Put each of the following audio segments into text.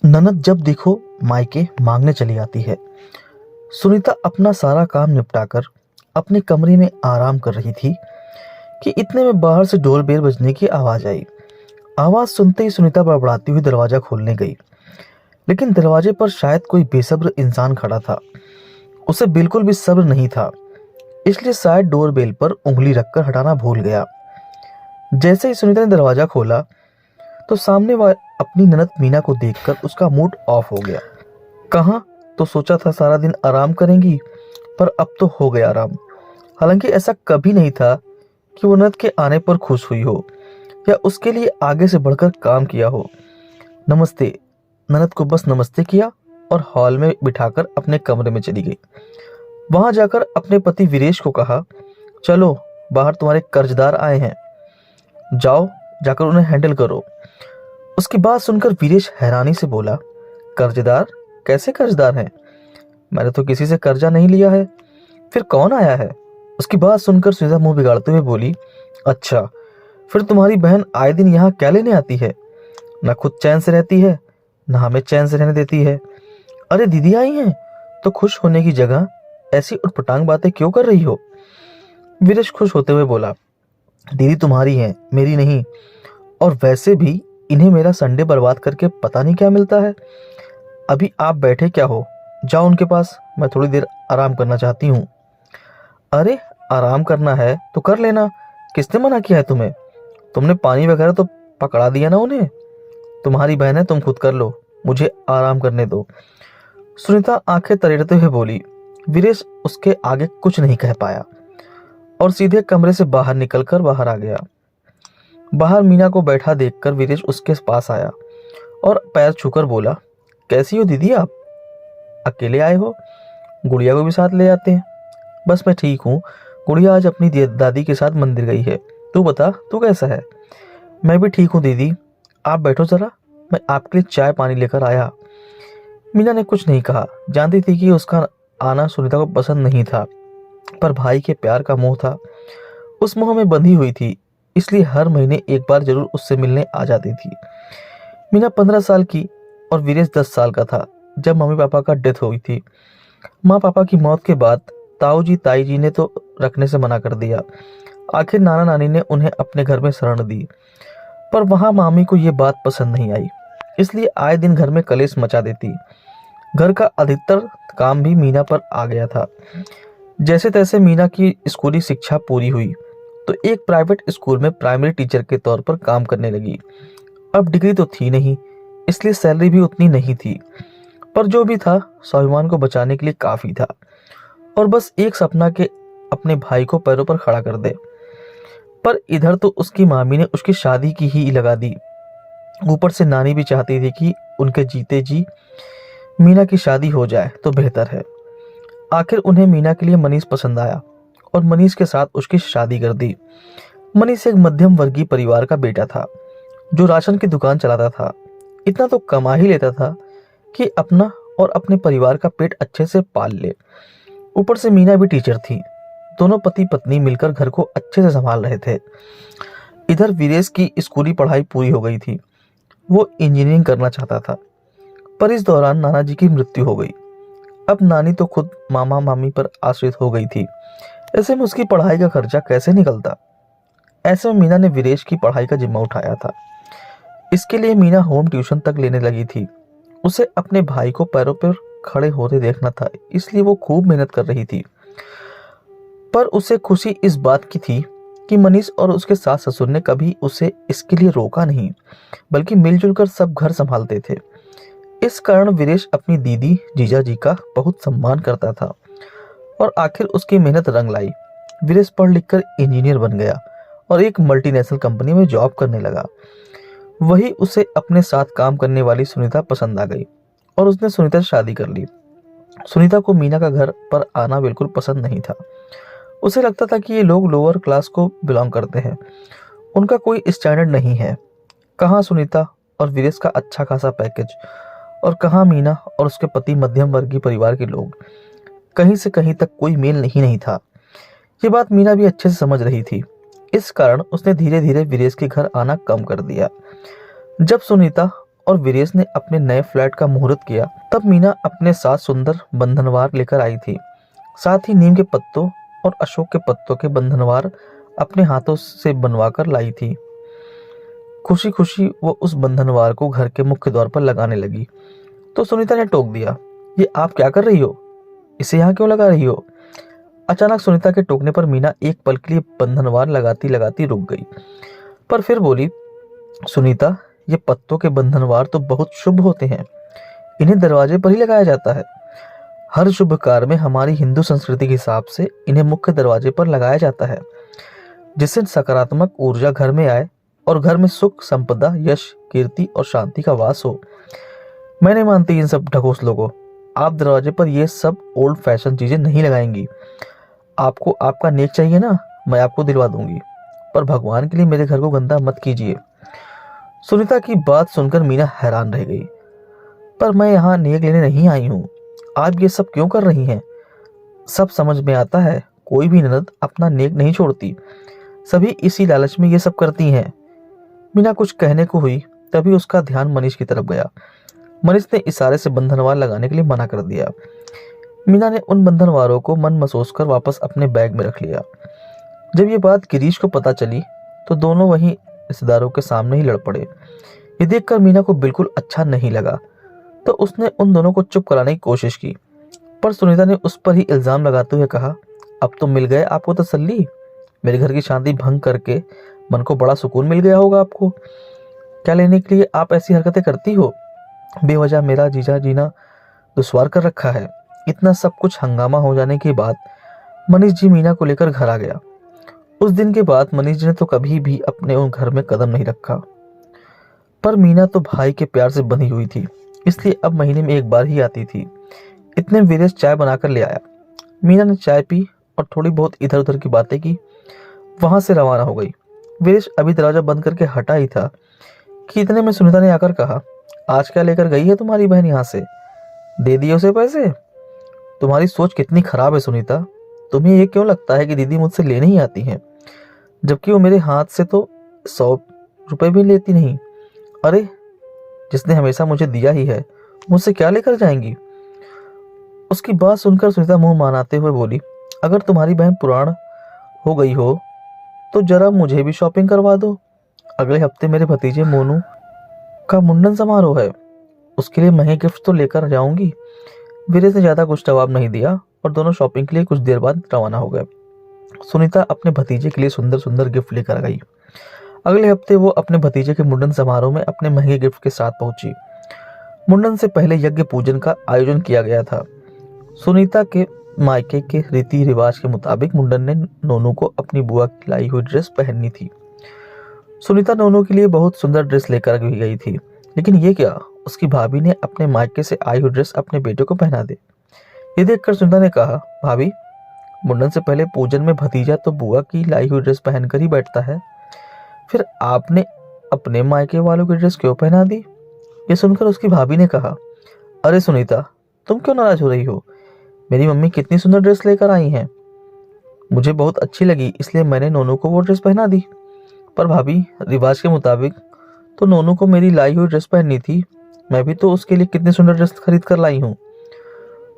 ननद जब देखो मायके मांगने चली आती है। सुनीता अपना सारा काम निपटाकर अपने कमरे में आराम कर रही थी कि इतने में बाहर से डोरबेल बजने की आवाज आई। आवाज सुनते ही सुनीता बड़बड़ाती हुई दरवाजा खोलने गई, लेकिन दरवाजे पर शायद कोई बेसब्र इंसान खड़ा था। उसे बिल्कुल भी सब्र नहीं था, इसलिए शायद डोरबेल पर उंगली रखकर हटाना भूल गया। जैसे ही सुनीता ने दरवाजा खोला तो सामने अपनी ननद मीना को देखकर उसका मूड ऑफ हो गया। कहाँ तो सोचा था सारा दिन आराम करेंगी, पर अब तो हो गया आराम। हालांकि ऐसा कभी नहीं था कि वो ननद के आने पर खुश हुई हो या उसके लिए आगे से बढ़कर काम किया हो। नमस्ते, ननद को बस नमस्ते किया और हॉल में बिठाकर अपने कमरे में चली गई। वहां जाकर अपने पति वीरेश को कहा, चलो बाहर तुम्हारे कर्जदार आए हैं, जाओ जाकर उन्हें हैंडल करो। उसकी बात सुनकर वीरेश हैरानी से बोला, कर्जदार? कैसे कर्जदार हैं? मैंने तो किसी से कर्जा नहीं लिया है, फिर कौन आया है? उसकी बात सुनकर सुनीता मुंह बिगाड़ते हुए बोली, अच्छा फिर तुम्हारी बहन आए दिन यहाँ क्या लेने आती है? ना खुद चैन से रहती है, ना हमें चैन से रहने देती है। अरे दीदी आई हैं तो खुश होने की जगह ऐसी उटपटांग बातें क्यों कर रही हो? वीरेश खुश होते हुए बोला, दीदी तुम्हारी हैं, मेरी नहीं। और वैसे भी इन्हें मेरा संडे बर्बाद करके पता नहीं क्या मिलता है। अभी आप बैठे क्या हो, जाओ उनके पास, मैं थोड़ी देर आराम करना चाहती हूँ। अरे आराम करना है तो कर लेना, किसने मना किया है तुम्हें? तुमने पानी वगैरह तो पकड़ा दिया ना उन्हें। तुम्हारी बहन है, तुम खुद कर लो, मुझे आराम करने दो। सुनीता आंखें तरेड़ते हुए बोली। वीरेश उसके आगे कुछ नहीं कह पाया और सीधे कमरे से बाहर निकलकर बाहर आ गया। बाहर मीना को बैठा देखकर वीरेश उसके पास आया और पैर छूकर बोला, कैसी हो दीदी आप? अकेले आए हो? गुड़िया को भी साथ ले आते हैं। बस मैं ठीक हूँ, गुड़िया आज अपनी दादी के साथ मंदिर गई है। तू बता, तू कैसा है? मैं भी ठीक हूँ दीदी, आप बैठो जरा, मैं आपके लिए चाय पानी लेकर आया। मीना ने कुछ नहीं कहा, जानती थी कि उसका आना सुनीता को पसंद नहीं था, पर भाई के प्यार का मोह था। उस मोह में बंधी हुई थी, इसलिए हर महीने एक बार जरूर उससे मिलने आ जाती थी। मीना 15 साल की और वीरेश 10 साल का था जब मम्मी पापा का डेथ हुई थी। माँ पापा की मौत के बाद ताऊ जी ताई जी ने तो रखने से मना कर दिया। आखिर नाना नानी ने उन्हें अपने घर में शरण दी, पर वहां मामी को ये बात पसंद नहीं आई, इसलिए आए दिन घर में कलेश मचा देती। घर का अधिकतर काम भी मीना पर आ गया था। जैसे तैसे मीना की स्कूली शिक्षा पूरी हुई तो एक प्राइवेट स्कूल में प्राइमरी टीचर के तौर पर काम करने लगी। अब डिग्री तो थी नहीं, इसलिए सैलरी भी उतनी नहीं थी, पर जो भी था स्वाभिमान को बचाने के लिए काफी था और बस एक सपना के अपने भाई को पैरों पर खड़ा कर दे। पर इधर तो उसकी मामी ने उसकी शादी की ही लगा दी। ऊपर से नानी भी चाहती थी कि उनके जीते जी मीना की शादी हो जाए तो बेहतर है। आखिर उन्हें मीना के लिए मनीष पसंद आया और मनीष के साथ उसकी शादी कर दी। मनीष एक मध्यम वर्गीय परिवार का बेटा था जो राशन की दुकान चलाता था। इतना तो कमा ही लेता था कि अपना और अपने परिवार का पेट अच्छे से पाल ले। ऊपर से मीना भी टीचर थी। दोनों पति पत्नी मिलकर घर को अच्छे से संभाल रहे थे। इधर वीरेश की स्कूली पढ़ाई पूरी हो गई थी। वो इंजीनियरिंग करना चाहता था, पर इस दौरान नाना जी की मृत्यु हो गई। अब नानी तो खुद मामा मामी पर आश्रित हो गई थी। ऐसे में उसकी पढ़ाई का खर्चा कैसे निकलता? ऐसे में मीना ने वीरेश की पढ़ाई का जिम्मा उठाया था। इसके लिए मीना होम ट्यूशन तक लेने लगी थी। उसे अपने भाई को पैरों पर खड़े होते देखना था, इसलिए वो खूब मेहनत कर रही थी। पर उसे खुशी इस बात की थी कि मनीष और उसके सास ससुर ने कभी उसे इसके लिए रोका नहीं, बल्कि मिलजुल कर सब घर संभालते थे। इस कारण वीरेश अपनी दीदी जीजा जी का बहुत सम्मान करता था और आखिर उसकी मेहनत रंग लाई। वीरेश पढ़ लिखकर इंजीनियर बन गया और एक मल्टीनेशनल कंपनी में जॉब करने लगा। वही उसे अपने साथ काम करने वाली सुनीता पसंद आ गई और उसने सुनीता से शादी कर ली। सुनीता को मीना का घर पर आना बिल्कुल पसंद नहीं था। उसे लगता था कि ये लोग लोअर क्लास को बिलोंग करते हैं, उनका कोई स्टैंडर्ड नहीं है। कहाँ सुनीता और वीरेश का अच्छा खासा पैकेज और कहाँ मीना और उसके पति मध्यम वर्गीय परिवार के लोग। कहीं से कहीं तक कोई मेल नहीं था। ये बात मीना भी अच्छे से समझ रही थी। इस कारण उसने धीरे धीरे वीरेश के घर आना कम कर दिया। जब सुनीता और वीरेश ने अपने नए फ्लैट का मुहूर्त किया, तब मीना अपने साथ सुंदर बंधनवार लेकर आई थी। साथ ही नीम के पत्तों और अशोक के पत्तों के बंधनवार अपने हाथों से बनवा कर लाई थी। खुशी खुशी वो उस बंधनवार को घर के मुख्य द्वार पर लगाने लगी तो सुनीता ने टोक दिया, ये आप क्या कर रही हो? इसे यहाँ क्यों लगा रही हो? अचानक सुनीता के टोकने पर मीना एक पल के लिए बंधनवार लगाती लगाती रुक गई, पर फिर बोली, सुनीता, ये पत्तों के बंधनवार तो बहुत शुभ होते हैं, इन्हें दरवाजे पर ही लगाया जाता है। हर शुभ कार्य में हमारी हिंदू संस्कृति के हिसाब से इन्हें मुख्य दरवाजे पर लगाया जाता है, जिससे सकारात्मक ऊर्जा घर में आए और घर में सुख, संपदा, यश, कीर्ति और शांति का वास हो। मैं नहीं मानती इन सब ढकोसलों को। आप दरवाजे पर ये सब ओल्ड फैशन चीजें नहीं लगाएंगी। आपको आपका नेक चाहिए ना, मैं आपको दिलवा दूंगी, पर भगवान के लिए मेरे घर को गंदा मत कीजिए। सुनीता की बात सुनकर मीना हैरान रह गई। पर मैं यहाँ नेक लेने नहीं आई हूँ, आप ये सब क्यों कर रही हैं? सब समझ में आता है, कोई भी ननद अपना नेक नहीं छोड़ती, सभी इसी लालच में ये सब करती हैं। मीना कुछ कहने को हुई, तभी उसका ध्यान मनीष की तरफ गया। मनीष ने इशारे से बंधनवार लगाने के लिए मना कर दिया। मीना ने उन बंधनवारों को मन मसोस कर वापस अपने बैग में रख लिया। जब ये बात गिरीश को पता चली तो दोनों वहीं रिश्तेदारों के सामने ही लड़ पड़े। ये देखकर मीना को बिल्कुल अच्छा नहीं लगा, तो उसने उन दोनों को चुप कराने की कोशिश की, पर सुनीता ने उस पर ही इल्जाम लगाते हुए कहा, अब तो मिल गए आपको तसल्ली। मेरे घर की शांति भंग करके मन को बड़ा सुकून मिल गया होगा आपको। क्या लेने के लिए आप ऐसी हरकतें करती हो? बेवजह मेरा जीजा जीना दुश्वार कर रखा है। इतना सब कुछ हंगामा हो जाने के बाद मनीष जी मीना को लेकर घर आ गया। उस दिन के बाद मनीष जी ने तो कभी भी अपने उन घर में कदम नहीं रखा, पर मीना तो भाई के प्यार से बंधी हुई थी, इसलिए अब महीने में एक बार ही आती थी। इतने में वीरेश चाय बनाकर ले आया। मीना ने चाय पी और थोड़ी बहुत इधर उधर की बातें की, वहां से रवाना हो गई। वीरेश अभी दरवाजा बंद करके हटा ही था कि इतने में सुनीता ने आकर कहा, आज क्या लेकर गई है तुम्हारी बहन यहाँ से? दे दिए उसे पैसे? तुम्हारी सोच कितनी खराब है सुनीता। तुम्हें ये क्यों लगता है कि दीदी मुझसे लेने ही आती हैं, जबकि वो मेरे हाथ से तो 100 रुपए भी लेती नहीं। अरे, जिसने हमेशा मुझे दिया ही है, मुझसे क्या लेकर जाएंगी? उसकी बात सुनकर सुनीता मुंह मानाते हुए बोली, अगर तुम्हारी बहन पुराण हो गई हो तो जरा मुझे भी शॉपिंग करवा दो। अगले हफ्ते मेरे भतीजे मोनू का मुंडन समारोह है, उसके लिए महंगे गिफ्ट तो लेकर जाऊंगी। वीरेश ने ज्यादा कुछ जवाब नहीं दिया और दोनों शॉपिंग के लिए कुछ देर बाद रवाना हो गए। सुनीता अपने भतीजे के लिए सुंदर सुंदर गिफ्ट लेकर गई। अगले हफ्ते वो अपने भतीजे के मुंडन समारोह में अपने महंगे गिफ्ट के साथ पहुंची। मुंडन से पहले यज्ञ पूजन का आयोजन किया गया था। सुनीता के मायके के रीति रिवाज के मुताबिक मुंडन ने नोनू को अपनी बुआ की लाई हुई ड्रेस पहननी थी। सुनीता नोनू के लिए बहुत सुंदर ड्रेस लेकर गई थी, लेकिन ये क्या, उसकी भाभी ने अपने मायके से आई हुई ड्रेस अपने बेटे को पहना दे। ये देखकर सुनीता ने कहा, भाभी, मुंडन से पहले पूजन में भतीजा तो बुआ की लाई हुई ड्रेस पहनकर ही बैठता है, फिर आपने अपने मायके वालों की ड्रेस क्यों पहना दी? ये सुनकर उसकी भाभी ने कहा, अरे सुनीता, तुम क्यों नाराज हो रही हो? मेरी मम्मी कितनी सुंदर ड्रेस लेकर आई हैं, मुझे बहुत अच्छी लगी, इसलिए मैंने नोनू को वो ड्रेस पहना दी। पर भाभी, रिवाज के मुताबिक तो नोनू को मेरी लाई हुई ड्रेस पहननी थी, मैं भी तो उसके लिए कितनी सुंदर ड्रेस खरीद कर लाई हूँ।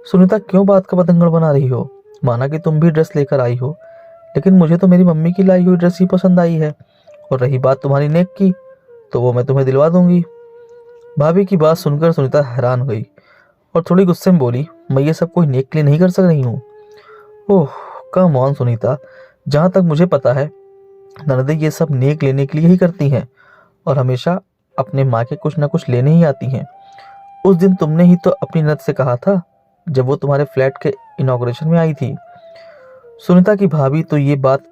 सुनीता, क्यों बात का बतंगड़ बना रही हो? माना कि तुम भी ड्रेस लेकर आई हो, लेकिन मुझे तो मेरी मम्मी की लाई हुई ड्रेस ही पसंद आई है, और रही बात तुम्हारी नेक की, तो वो मैं तुम्हें दिलवा दूंगी। भाभी की बात सुनकर सुनीता हैरान हो गई और थोड़ी गुस्से में बोली, मैं ये सब कोई नेक के लिए नहीं कर सक रही हूँ। ओह कम ऑन सुनीता, जहाँ तक मुझे पता है ननदें ये सब नेक लेने के लिए ही करती हैं और हमेशा अपने माँ के कुछ ना कुछ लेने ही आती हैं। उस दिन तुमने ही तो अपनी ननद से कहा था जब वो तुम्हारे फ्लैट के इनॉग्रेशन में आई थी। सुनीता की भाभी तो ये बात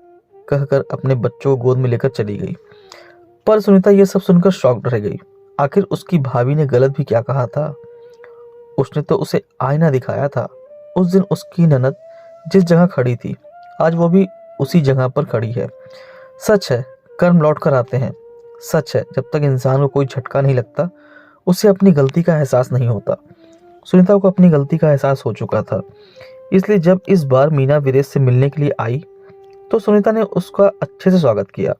कहकर अपने बच्चों को गोद में लेकर चली गई, पर सुनीता ये सब सुनकर शॉक्ड रह गई। आखिर उसकी भाभी ने गलत भी क्या कहा था? उसने तो उसे आईना दिखाया था। उस दिन उसकी ननद जिस जगह खड़ी थी, आज वो भी उसी जगह पर खड़ी है। सच है, कर्म लौट कर आते हैं। सच है, जब तक इंसान को कोई झटका नहीं लगता, उसे अपनी गलती का एहसास नहीं होता। सुनीता को अपनी गलती का एहसास हो चुका था, इसलिए जब इस बार मीना वीरेश से मिलने के लिए आई तो सुनीता ने उसका अच्छे से स्वागत किया।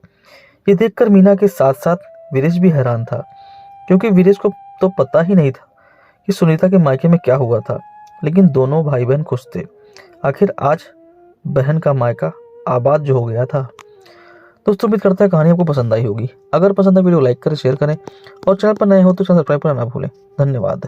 ये देखकर मीना के साथ साथ वीरेश भी हैरान था, क्योंकि वीरेश को तो पता ही नहीं था कि सुनीता के मायके में क्या हुआ था, लेकिन दोनों भाई बहन खुश थे। आखिर आज बहन का मायका आबाद जो हो गया था। दोस्तों उम्मीद करता है कहानी आपको पसंद आई होगी। अगर पसंद है वीडियो लाइक करें, शेयर करें और चैनल पर नए हो तो चैनल सब्सक्राइब करना ना भूलें। धन्यवाद।